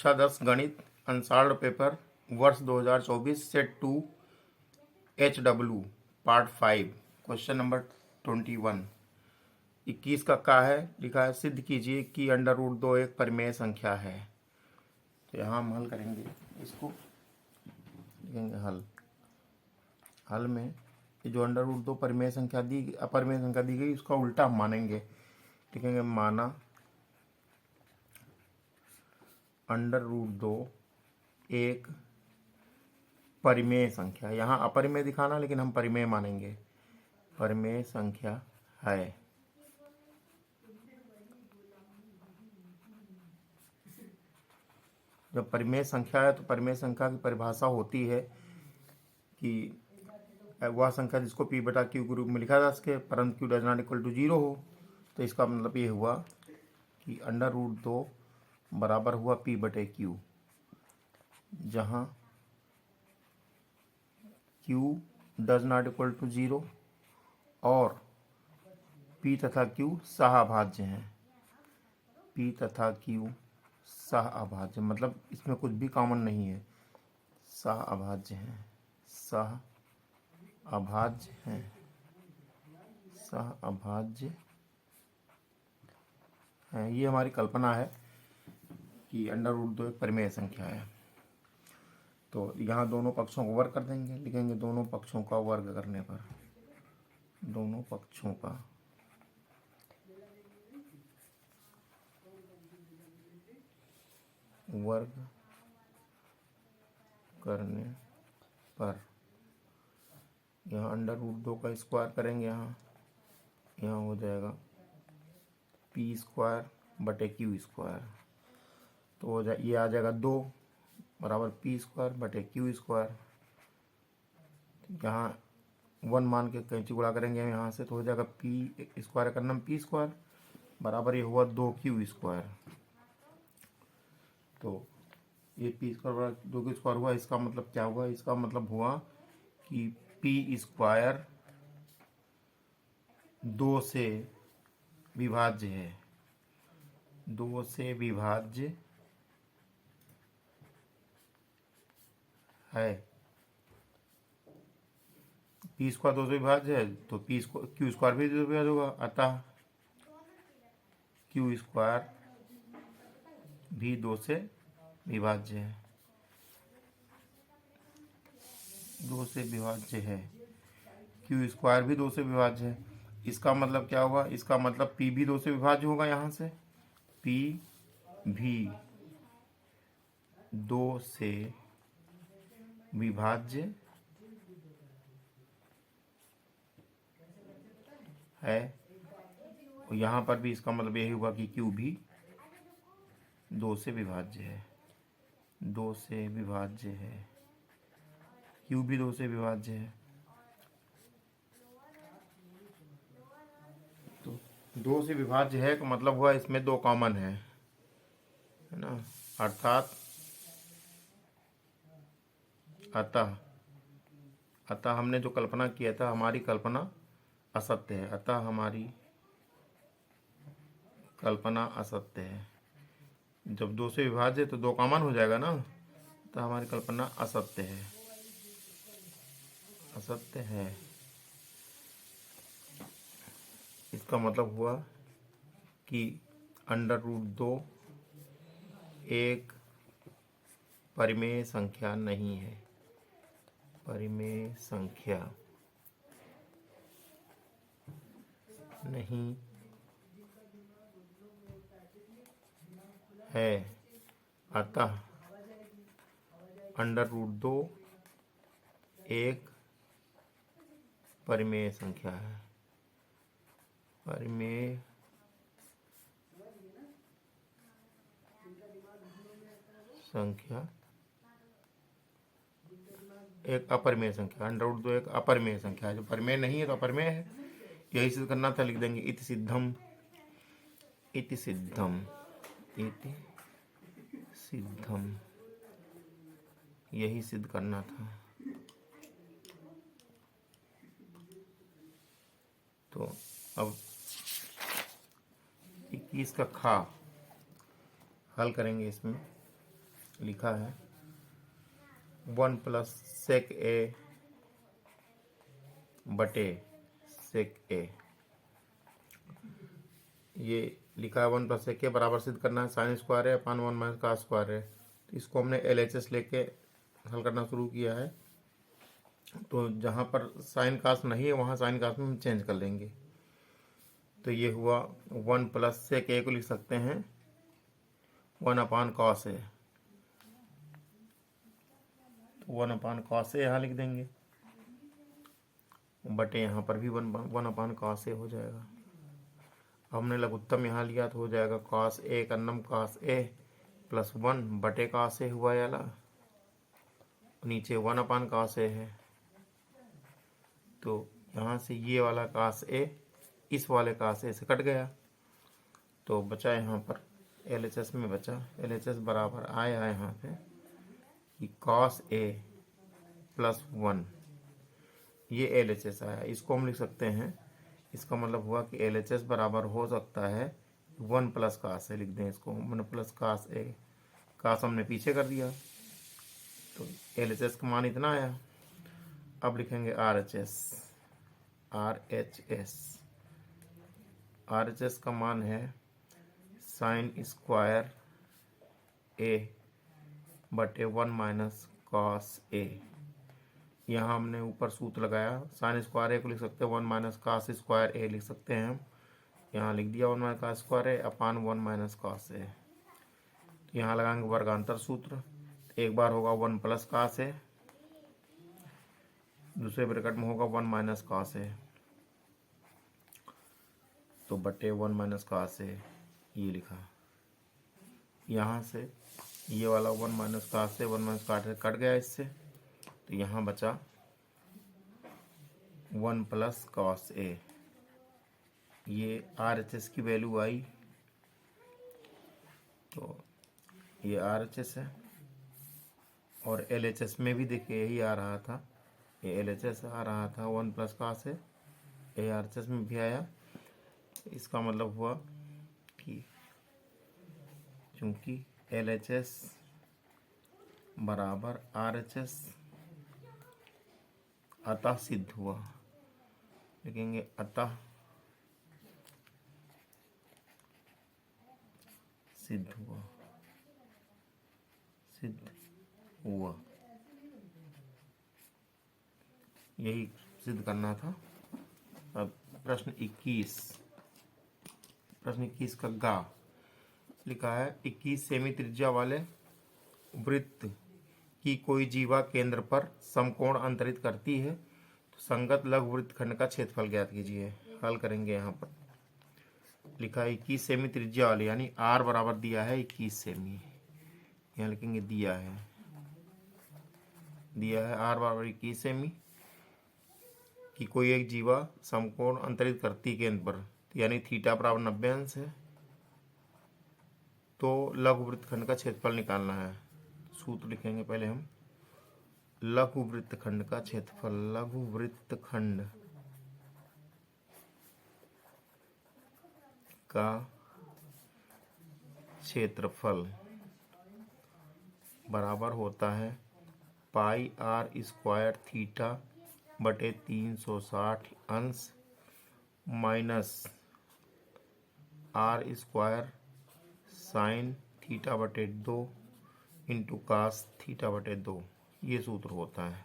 कक्षा 10 गणित unsolved paper वर्ष 2024 set 2 HW part 5 question number 21 21 का है लिखा है सिद्ध कीजिए कि √2 एक परिमेय संख्या है। तो यहाँ हम हल करेंगे, इसको लिखेंगे हल में ये जो √2 परिमेय संख्या अपरिमेय संख्या दी गई उसका उल्टा हम मानेंगे। लिखेंगे माना √2 एक परिमेय संख्या, यहाँ अपरिमेय दिखाना लेकिन हम परिमेय मानेंगे, परिमेय संख्या है। जब परिमेय संख्या है तो परिमेय संख्या की परिभाषा होती है कि वह संख्या जिसको p बटा क्यू के रूप में लिखा जा सके परंतु q does not equal to 0 हो। तो इसका मतलब ये हुआ कि √2 बराबर हुआ p बटे क्यू, जहाँ q does not equal to 0 और p तथा q सहाभाज्य हैं। p तथा q सहाभाज्य मतलब इसमें कुछ भी कॉमन नहीं है, सहाभाज्य हैं, सहाभाज्य हैं, सहाभाज्य हैं। ये हमारी कल्पना है कि √2 एक परिमेय संख्या है। तो यहाँ दोनों पक्षों को वर्ग कर देंगे, लिखेंगे दोनों पक्षों का वर्ग करने पर, दोनों पक्षों का वर्ग करने पर यहाँ √2 का स्क्वायर करेंगे, यहाँ हो जाएगा p² बटे q²। तो हो जाए ये आ जाएगा 2 बराबर p² बटे q²। यहाँ 1 मान के कैंची गुणा करेंगे यहाँ से, तो हो जाएगा p² का नाम p² बराबर ये हुआ 2q²। तो ये p² बराबर 2q² हुआ। इसका मतलब क्या हुआ? इसका मतलब हुआ कि p² 2 से विभाज्य है, 2 से विभाज्य है। p² 2 से विभाज्य है तो q² भी 2 से विभाज्य होगा, अतः q² भी 2 से विभाज्य है, 2 से विभाज्य है। q² भी 2 से विभाज्य है। इसका मतलब क्या होगा? इसका मतलब p भी 2 से विभाज्य होगा। यहाँ से p भी 2 से विभाज्य है। यहाँ पर भी इसका मतलब यही हुआ कि q भी 2 से विभाज्य है, 2 से विभाज्य है, q भी 2 से विभाज्य है। तो 2 से विभाज्य है का मतलब हुआ इसमें 2 कॉमन है ना, अर्थात अतः हमने जो कल्पना किया था हमारी कल्पना असत्य है, अतः हमारी कल्पना असत्य है। जब 2 से विभाज्य है तो 2 कॉमन हो जाएगा ना, तो हमारी कल्पना असत्य है, असत्य है। इसका मतलब हुआ कि √2 एक परिमेय संख्या नहीं है, परिमेय संख्या नहीं है, अतः √2 एक परिमेय संख्या है, परिमेय संख्या एक अपरिमेय संख्या। √2 एक अपरिमेय संख्या है, जो परिमेय नहीं है तो अपरिमेय है। यही सिद्ध करना था, लिख देंगे इति सिद्धम, इति सिद्धम, इति सिद्धम, यही सिद्ध करना था। तो अब 21 का खा हल करेंगे। इसमें लिखा है 1 प्लस सेक ए बटे सेक ए। ये लिखा है 1 प्लस सेक ए बराबर सिद्ध करना है साइन स्क्वायर है अपान 1 माइनस का स्क्वायर है। तो इसको हमने LHS लेके हल करना शुरू किया है। तो जहाँ पर साइन कास नहीं है वहाँ साइन कास में हम चेंज कर लेंगे। तो ये हुआ 1 प्लस सेक ए को लिख सकते हैं 1 अपान cos A. 1 upon cos A यहाँ लिख देंगे, बटे यहाँ पर भी 1 अपान कॉस ए हो जाएगा। हमने लघुत्तम यहाँ लिया तो हो जाएगा cos A Kannan cos A plus 1 बटे कॉस ए हुआ याला, नीचे 1 अपान कॉस ए है। तो यहाँ से ये वाला कॉस ए इस वाले कॉस ए से कट गया, तो बचा यहाँ पर LHS में बचा। LHS बराबर आया यहाँ पे कि कॉस ए प्लस 1, ये LHS आया। इसको हम लिख सकते हैं, इसका मतलब हुआ कि LHS बराबर हो सकता है 1 प्लस कास ए। लिख दें इसको 1 प्लस कास ए। कास हमने पीछे कर दिया, तो LHS का मान इतना आया। अब लिखेंगे RHS का मान है साइन स्क्वायर ए बटे 1 माइनस कॉस ए। यहाँ हमने ऊपर सूत्र लगाया, साइन स्क्वायर ए को लिख सकते हैं 1 माइनस कॉस स्क्वायर ए लिख सकते हैं हम। यहाँ लिख दिया 1 minus cos square A upon 1 minus cos A. तो यहाँ लगाएंगे वर्गांतर सूत्र। एक बार होगा 1 प्लस कॉस ए, दूसरे ब्रैकेट में होगा 1 माइनस कॉस ए, तो बटे 1 माइनस कॉस ए ये लिखा। यहाँ से ये वाला 1 minus cos A 1 minus cos A cut गया इससे, तो यहाँ बचा 1 प्लस कॉस ए। ये RHS की वैल्यू आई, तो ये RHS है। और LHS में भी देखिए यही आ रहा था, ये LHS आ रहा था 1 प्लस कॉस ए, ये RHS में भी आया। इसका मतलब हुआ कि चूंकि LHS बराबर RHS अतः सिद्ध हुआ। लिखेंगे अतः सिद्ध हुआ, सिद्ध हुआ, यही सिद्ध करना था। अब प्रश्न 21 का गा लिखा है 21 सेमी त्रिज्या वाले वृत्त की कोई जीवा केंद्र पर समकोण अंतरित करती है, तो संगत लघु वृत्तखंड का क्षेत्रफल ज्ञात कीजिए। हल करेंगे। यहाँ पर लिखा है 21 सेमी त्रिज्या वाले, यानी R बराबर दिया है 21 सेमी। यहाँ लिखेंगे दिया है R बराबर 21 सेमी कि कोई एक जीवा समकोण अंतरित करती केंद्र पर, यानी थीटा बराबर 90 अंश है, तो लघु वृत्तखंड का क्षेत्रफल निकालना है। सूत्र लिखेंगे पहले हम, लघु वृत्तखंड का क्षेत्रफल, लघु वृत्तखंड का क्षेत्रफल बराबर होता है पाई R स्क्वायर थीटा बटे 360 अंश minus R square sine theta बटे 2 इंटू कास थीटा बटे 2। ये सूत्र होता है,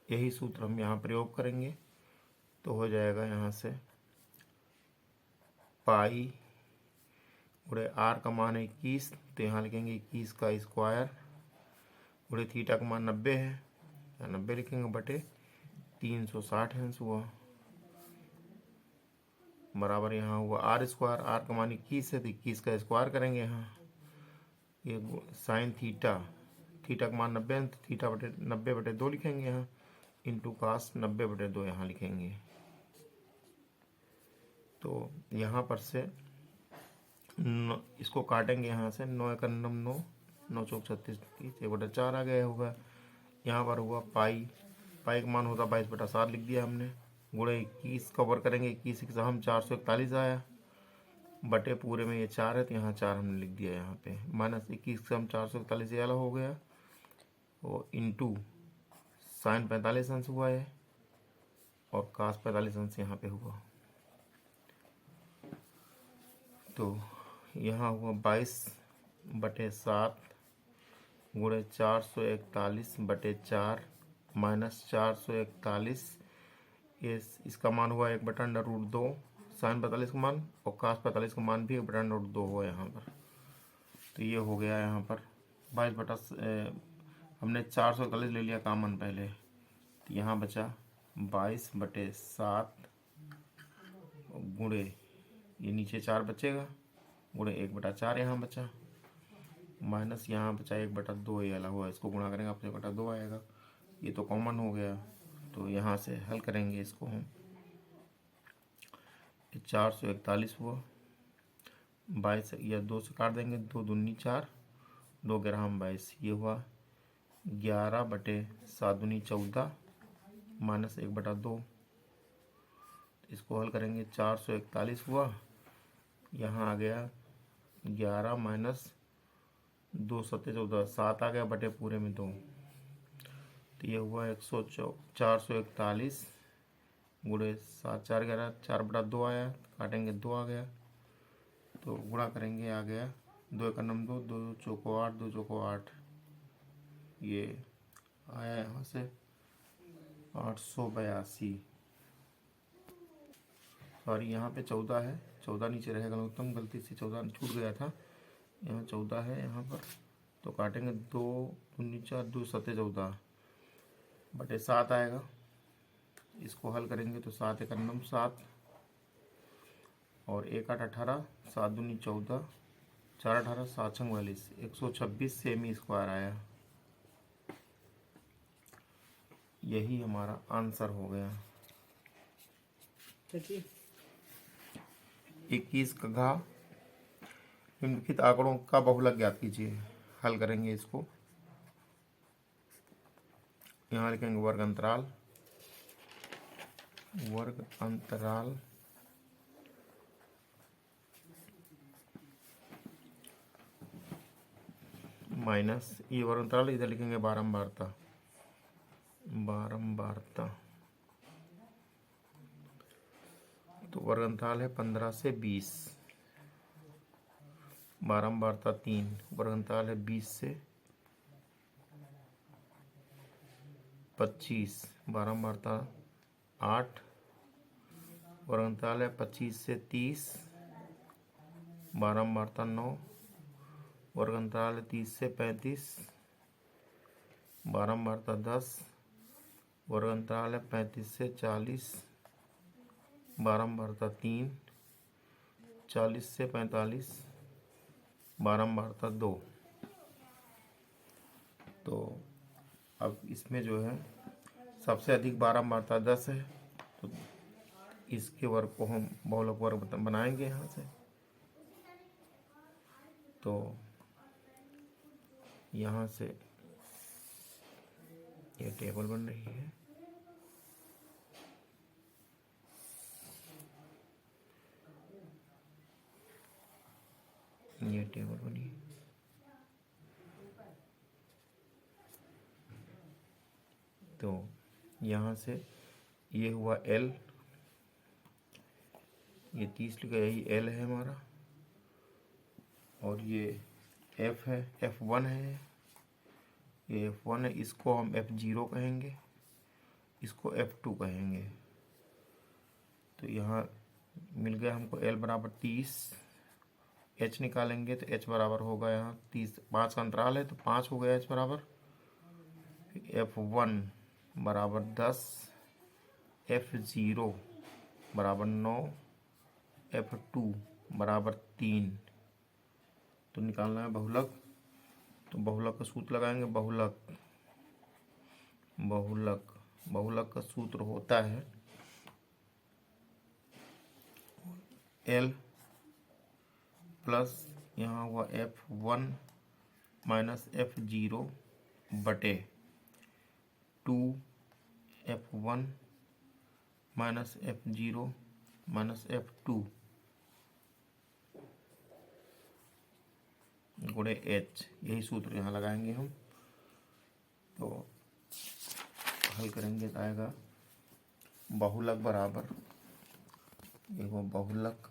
यही सूत्र हम यहाँ प्रयोग करेंगे। तो हो जाएगा यहाँ से पाई गुणे R का मान है 21, तो यहाँ लिखेंगे 21 का स्क्वायर गुणे थीटा का मान 90 है, यहाँ 90 लिखेंगे बटे 360 अंश हुआ बराबर यहाँ हुआ R स्क्वायर। R का मान 21 है तो 21 का स्क्वायर करेंगे। यहाँ ये साइन थीटा का मान 90 है तो थीटा बटे 90 बटे 2 लिखेंगे यहाँ, इंटू कास 90 बटे 2 यहाँ लिखेंगे। तो यहाँ पर से इसको काटेंगे, यहाँ से 9 एक 9 9 चौक 36 1 बटा 4 आ गया होगा। यहाँ पर हुआ पाई का मान होता 22 बटा 7 लिख दिया हमने, गुणे 21 कवर करेंगे, 21 हम 441 आया। बटे पूरे में ये 4 है तो यहाँ 4 हमने लिख दिया यहाँ पे। -21 का हम 441 ये वाला हो गया, और इंटू साइन 45 अंश हुआ है और कास 45 अंश यहाँ पे हुआ। तो यहाँ हुआ 22/7 गुणे 441/4 -441, ये इसका मान हुआ 1/√2, साइन 45 का मान और कास 45 का मान भी 1/√2 हुआ यहाँ पर। तो ये हो गया यहाँ पर 22 हमने 441 ले लिया कॉमन पहले, तो यहाँ बचा 22/7 गुणे ये नीचे 4 बचेगा, गुणे 1/4 यहाँ बचा, माइनस यहाँ बचा 1/2 ये वाला हुआ, इसको गुणा करेंगे आपसे 1/2 आएगा, ये तो कॉमन हो गया। तो यहाँ से हल करेंगे इसको हम, 441 हुआ, 22 या 2 से काट देंगे, 2 दूनी 4, 2 ग्राम 22, ये हुआ 11/7 दूनी 14 -1/2। इसको हल करेंगे, 441 हुआ, यहाँ आ गया 11 - 2 7 14, 7 आ गया बटे पूरे में 2, तो ये हुआ 441 गुणे 7 4 11, 4/2 आया, काटेंगे 2 आ गया, तो गुणा करेंगे आ गया 2 1 9 2 2 चौको 8 2 चौको 8, ये आया यहाँ से 882। सॉरी यहाँ पे 14 है, 14 नीचे रहेगा उत्तम, गलती से 14 छूट गया था, यहाँ 14 है यहाँ पर, तो काटेंगे 2 दूनी 4 2 7 14 बटे 7 आएगा। इसको हल करेंगे तो 7 1 9 7 और 1 8 18, 7 दूनी 14, 4 18 7 6 42, 126 सेमी स्क्वायर आया। यही हमारा आंसर हो गया। 21 का घा निम्नलिखित आंकड़ों का बहुलक ज्ञात कीजिए। हल करेंगे इसको, यहाँ लिखेंगे वर्ग अंतराल माइनस ये वर्ग अंतराल, इधर लिखेंगे बारंबारता, तो वर्ग अंतराल है 15 से 20, बारंबारता 3, वर्ग अंतराल है 20 से 25, बारंबारता 8, वर्ग अंतराल है 25 से 30, बारंबारता 9, वर्ग अंतराल है 30 से 35, बारंबारता 10, वर्ग अंतराल है 35 से 40, बारंबारता 3, 40 से 45, बारंबारता 2। तो अब इसमें जो है सबसे अधिक बारंबारता 10 है, तो इसके वर्ग को हम बहुलक वर्ग बनाएंगे यहाँ से। तो यहाँ से ये टेबल बन रही है, ये टेबल बनी है। तो यहाँ से ये हुआ L, ये 30 लिखा, यही L है हमारा, और ये F है, F1 है, ये F1 है, इसको हम F0 कहेंगे, इसको F2 कहेंगे। तो यहाँ मिल गया हमको L बराबर 30, H निकालेंगे तो H बराबर होगा यहाँ 30, 5 का अंतराल है तो 5 हो गया H बराबर, F1 बराबर 10, F0 बराबर 9, F2 बराबर 3। तो निकालना है बहुलक, तो बहुलक का सूत्र लगाएंगे, बहुलक का सूत्र होता है L प्लस यहाँ हुआ F1 माइनस F0 बटे 2 F1 minus F0 minus F2 गुणे एच, यही सूत्र यहाँ लगाएंगे हम। तो हल करेंगे तो आएगा बहुलक बराबर, देखो बहुलक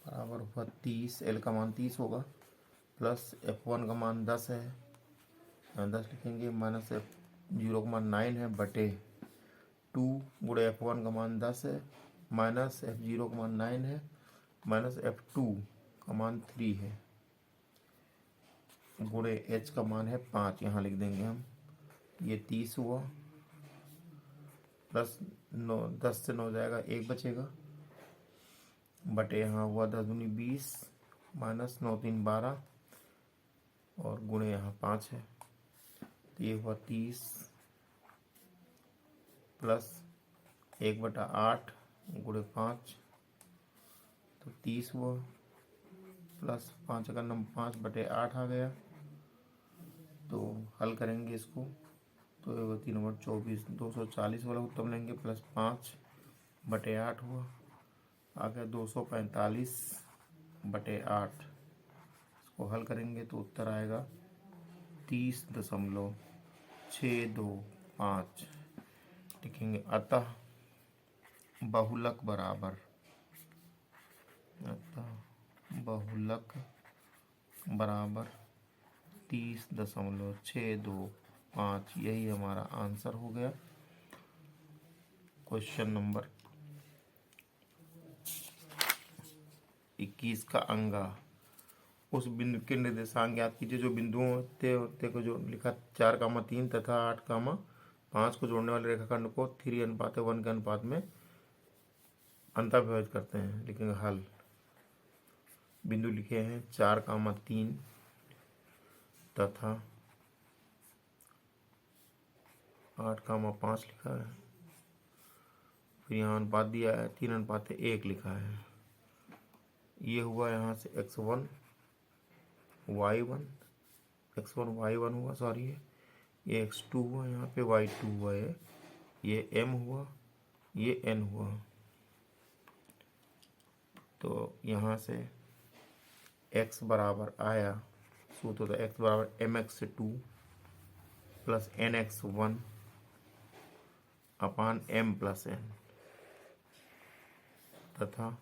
बराबर हुआ 30, एल का मान 30 होगा, प्लस F1 का मान 10 है, यहाँ 10 लिखेंगे, माइनस F0 का मान 9 है बटे 2 गुणे F1 का मान 10 है, माइनस F0 का मान 9 है, माइनस F2 का मान 3 है, गुणे H का मान है 5, यहाँ लिख देंगे हम। ये 30 हुआ, प्लस 9, 10 से 9 जाएगा, 1 बचेगा, बटे यहाँ हुआ 10 दूनी 20, माइनस 9 3 12, और गुणे यहाँ 5 है, तो ये हुआ 30 प्लस 1/8 गुणे 5, तो 30 हुआ, प्लस 5 का नंबर 5/8 आ गया। तो हल करेंगे इसको, तो ये 3 नंबर 24, 240 वाला उत्तर लेंगे, प्लस 5/8 हुआ, आ गया 245/8। इसको हल करेंगे तो उत्तर आएगा 30.625 लिखेंगे। अतः बहुलक बराबर 30.625, यही हमारा आंसर हो गया। क्वेश्चन नंबर 21 का अंगा, उस बिंदु के निर्देशांक ज्ञात कीजिए जो बिंदुओं ते को जो लिखा 4,3 तथा 8,5 को जोड़ने वाले रेखाखंड को 3:1 के अनुपात में अंतर्विभाजित करते हैं। लिखेंगे हल। बिंदु लिखे हैं 4,3 तथा 8,5 लिखा है, फिर यहाँ अनुपात दिया है 3:1 लिखा है। ये हुआ यहाँ से x1 y1 हुआ, सॉरी ये x2 हुआ, यहाँ पे y2 हुआ है, ये m हुआ, ये n हुआ। तो यहाँ से x बराबर आया, सूत्र तो x बराबर mx2 प्लस nx1 अपान m प्लस n, तथा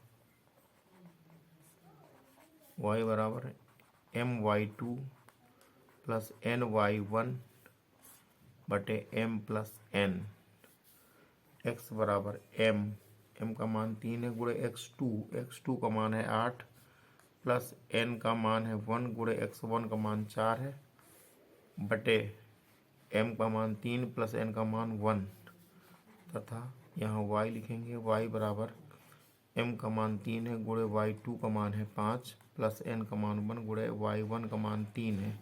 y बराबर my2 प्लस ny1 बटे m प्लस n। x बराबर m का मान 3 है, गुणे x2 का मान है 8, प्लस n का मान है 1 गुणे x1 का मान 4 है, बटे m का मान 3 प्लस n का मान 1, तथा यहाँ y लिखेंगे, y बराबर m का मान 3 है, गुणे y2 का मान है 5, प्लस n का मान 1 गुणे y1 का मान 3 है,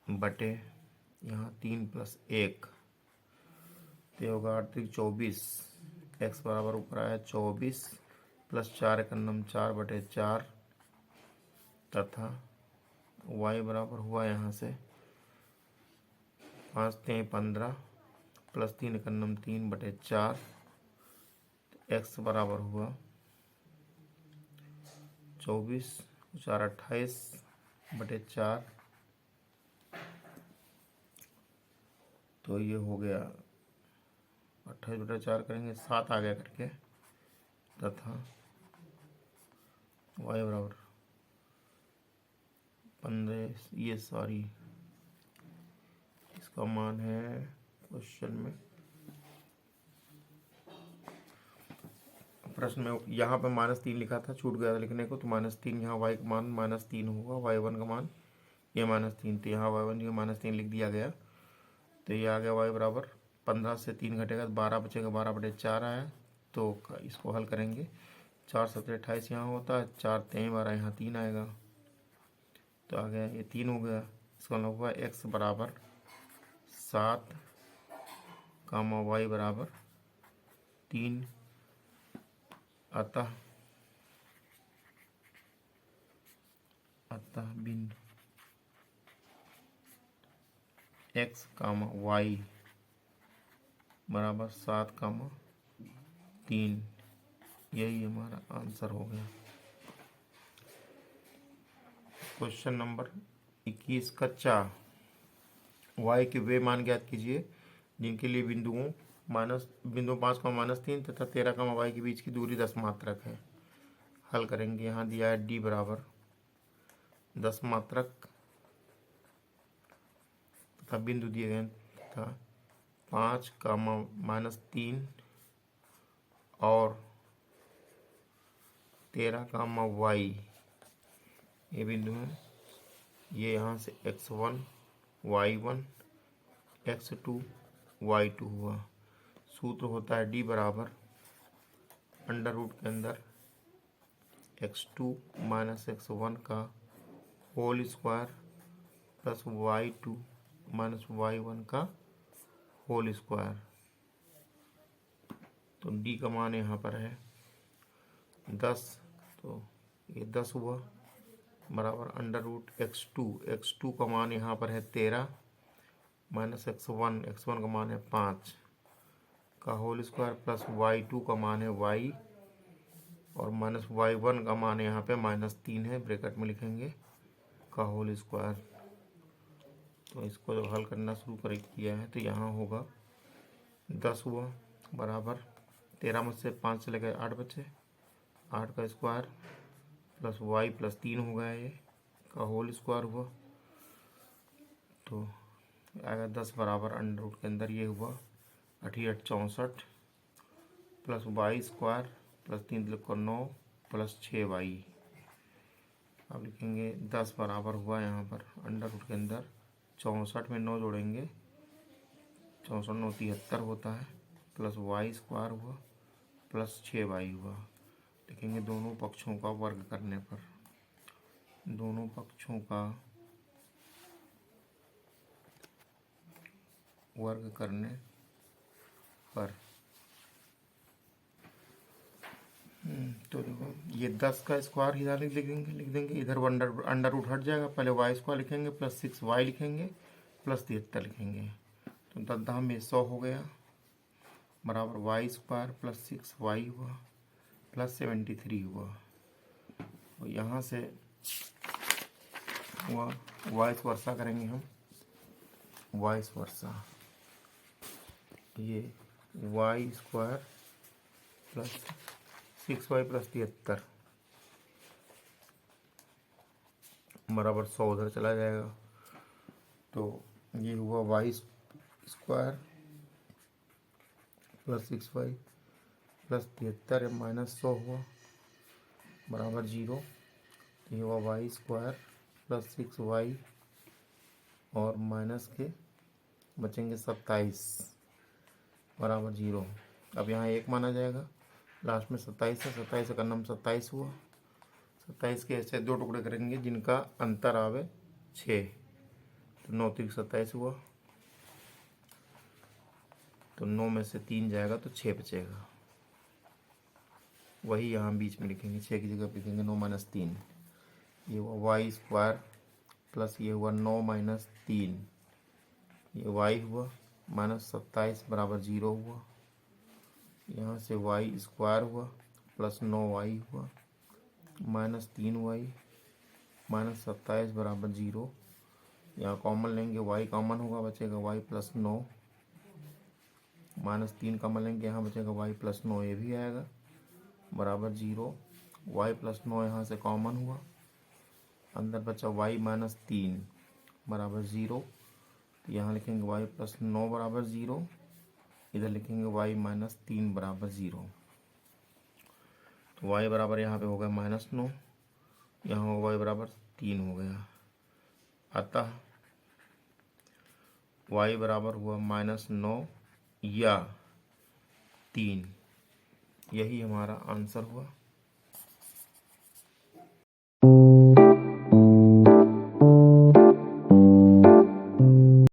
बटे यहाँ 3 प्लस 1, तो होगा 24। x बराबर ऊपर आया 24 प्लस 4 का नम 4/4, तथा y बराबर हुआ यहाँ से 5 3 15 प्लस 3 का नम 3/4, x बराबर हुआ 24 4 28/4, तो ये हो गया 28/4 करेंगे 7 आ गया करके, तथा y बराबर 15, ये सॉरी इसका मान है क्वेश्चन में, प्रश्न में यहाँ पे -3 लिखा था, छूट गया था लिखने को, तो -3 यहाँ y का मान -3 होगा, y1 का मान ये -3, तो यहाँ y1 ये -3 लिख दिया गया। तो ये आ गया y बराबर 15 से 3 घटेगा तो 12 बचेगा, 12/4 आया। तो इसको हल करेंगे, 4 7 28 यहाँ होता है, 4 3 12 यहाँ 3 आएगा, तो आ गया ये 3 हो गया। इसका मतलब हुआ x बराबर 7 कामा y बराबर 3, अतः बिंदु x कामा y बराबर 7 कामा 3 यही हमारा आंसर हो गया। क्वेश्चन नंबर 21 का 4, वाई के वे मान ज्ञात कीजिए जिनके लिए बिंदु 5,-3 तथा 13, वाई के बीच की दूरी 10 मात्रक है। हल करेंगे। यहाँ दिया है डी बराबर 10 मात्रक तथा बिंदु दिए गए तथा 5,-3 और 13, वाई ये बिंदु है। ये यहाँ से x1 y1 x2 y2 हुआ। सूत्र होता है डी बराबर अंडर रूट के अंदर x2 माइनस x1 का whole square plus y2 minus y1 का होल स्क्वायर। तो डी का मान यहाँ पर है 10, तो ये 10 हुआ बराबर अंडर रूट x2 का मान यहाँ पर है 13 माइनस x1 का मान है 5 का होल स्क्वायर प्लस y2 का मान है y और माइनस y1 का मान यहाँ पे -3 है, ब्रैकेट में लिखेंगे का होल स्क्वायर। तो इसको जब हल करना शुरू किया है तो यहाँ होगा 10 हुआ बराबर 13 में से 5 चले गए 8 बचे, 8 का स्क्वायर प्लस y प्लस 3 हो गया ये का होल स्क्वायर हुआ। तो आएगा 10 बराबर अंडर रूट के अंदर ये हुआ 88 64 प्लस वाई स्क्वायर प्लस 3 को 9 प्लस 6y। अब लिखेंगे 10 बराबर हुआ यहाँ पर अंडर रूट के अंदर 64 में 9 जोड़ेंगे 64 9 73 होता है प्लस वाई स्क्वायर हुआ प्लस 6y हुआ। लिखेंगे दोनों पक्षों का वर्ग करने पर, दोनों पक्षों का वर्ग करने पर तो देखो ये 10 का स्क्वायर इधर लिख देंगे इधर अंडर रूट हट जाएगा। पहले वाई स्क्वायर लिखेंगे प्लस 6y लिखेंगे प्लस 73 लिखेंगे तो 10 में 100 हो गया बराबर वाई स्क्वायर प्लस 6y हुआ प्लस 73 हुआ। और यहाँ से हुआ वाइस वर्सा करेंगे हम, वाइस वर्सा ये Y square plus 6y plus 73 बराबर 100 उधर चला जाएगा। तो ये हुआ y square plus 6y plus 73 minus 100 हुआ बराबर 0। ये हुआ वाई स्क्वायर प्लस 6y और माइनस के बचेंगे 27 बराबर 0। अब यहाँ 1 माना जाएगा, लास्ट में 27 है, 27 का नाम 27 हुआ। 27 के ऐसे 2 टुकड़े करेंगे जिनका अंतर आवे 6, तो 9 3 27 हुआ। तो 9 में से 3 जाएगा तो 6 बचेगा, वही यहाँ बीच में लिखेंगे 6 की जगह लिखेंगे 9 माइनस 3। ये हुआ वाई स्क्वायर प्लस ये हुआ 9 माइनस 3, ये वाई हुआ माइनस 27 बराबर 0 हुआ। यहाँ से वाई स्क्वायर हुआ प्लस 9y हुआ माइनस 3y माइनस 27 बराबर 0। यहाँ कॉमन लेंगे y कॉमन होगा बचेगा y प्लस 9 माइनस 3 कॉमन लेंगे यहाँ बचेगा y प्लस 9 ये भी आएगा बराबर 0। y प्लस 9 यहाँ से कॉमन हुआ, अंदर बचा y माइनस 3 बराबर 0। यहाँ लिखेंगे y प्लस 9 बराबर 0, इधर लिखेंगे y माइनस 3 बराबर 0। तो y बराबर यहाँ पे हो गया -9, यहाँ y बराबर 3 हो गया। अतः y बराबर हुआ -9 या 3, यही हमारा आंसर हुआ।